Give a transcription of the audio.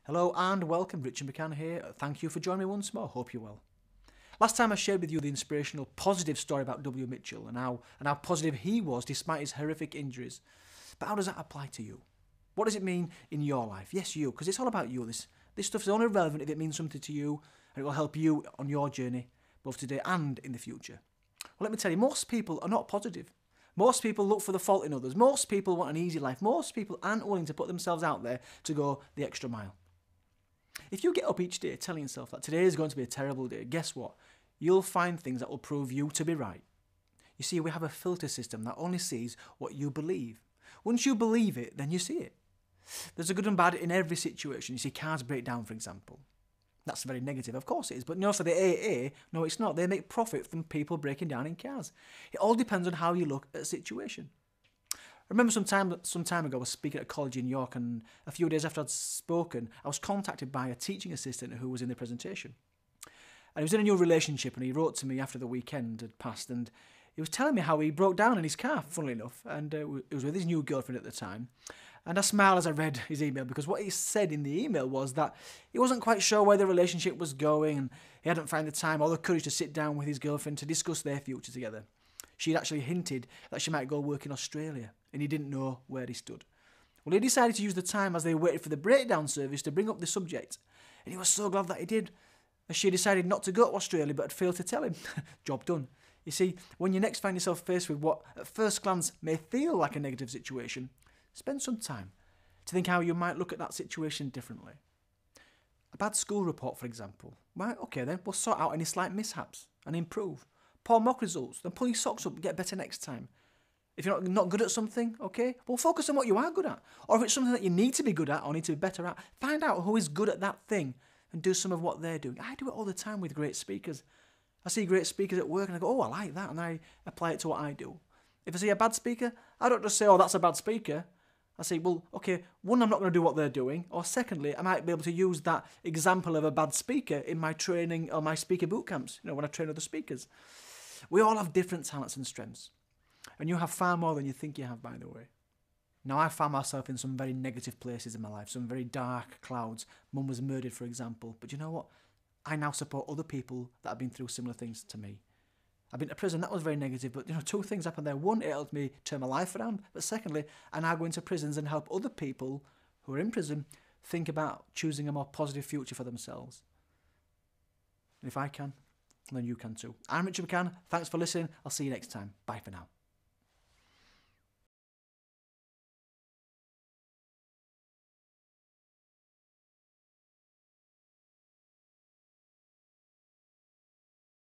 Hello and welcome, Richard McCann here. Thank you for joining me once more. Hope you're well. Last time I shared with you the inspirational, positive story about W. Mitchell and how positive he was despite his horrific injuries. But how does that apply to you? What does it mean in your life? Yes, you, because it's all about you. This stuff is only relevant if it means something to you and it will help you on your journey, both today and in the future. Well, let me tell you, most people are not positive. Most people look for the fault in others. Most people want an easy life. Most people aren't willing to put themselves out there to go the extra mile. If you get up each day telling yourself that today is going to be a terrible day, guess what? You'll find things that will prove you to be right. You see, we have a filter system that only sees what you believe. Once you believe it, then you see it. There's a good and bad in every situation. You see, cars break down, for example. That's very negative, of course it is. But for the AA, no, it's not. They make profit from people breaking down in cars. It all depends on how you look at a situation. I remember some time ago I was speaking at a college in York, and a few days after I'd spoken, I was contacted by a teaching assistant who was in the presentation. And he was in a new relationship, and he wrote to me after the weekend had passed, and he was telling me how he broke down in his car, funnily enough, and he was with his new girlfriend at the time. And I smiled as I read his email, because what he said in the email was that he wasn't quite sure where the relationship was going, and he hadn't found the time or the courage to sit down with his girlfriend to discuss their future together. She'd actually hinted that she might go work in Australia, and he didn't know where he stood. Well, he decided to use the time as they waited for the breakdown service to bring up the subject, and he was so glad that he did, as she decided not to go to Australia but had failed to tell him. Job done. You see, when you next find yourself faced with what at first glance may feel like a negative situation, spend some time to think how you might look at that situation differently. A bad school report, for example. Right, okay then, we'll sort out any slight mishaps and improve. Poor mock results, then pull your socks up and get better next time. If you're not good at something, okay, well focus on what you are good at. Or if it's something that you need to be good at or need to be better at, find out who is good at that thing and do some of what they're doing. I do it all the time with great speakers. I see great speakers at work and I go, oh, I like that, and I apply it to what I do. If I see a bad speaker, I don't just say, oh, that's a bad speaker. I say, well, okay, one, I'm not going to do what they're doing, or secondly, I might be able to use that example of a bad speaker in my training or my speaker boot camps, when I train other speakers. We all have different talents and strengths, and you have far more than you think you have, by the way. Now, I found myself in some very negative places in my life, some very dark clouds. Mum was murdered, for example, but you know what? I now support other people that have been through similar things to me. I've been to prison, that was very negative, but two things happened there. One, it helped me turn my life around, but secondly, I now go into prisons and help other people who are in prison think about choosing a more positive future for themselves. And if I can, then you can too. I'm Richard McCann, thanks for listening, I'll see you next time. Bye for now.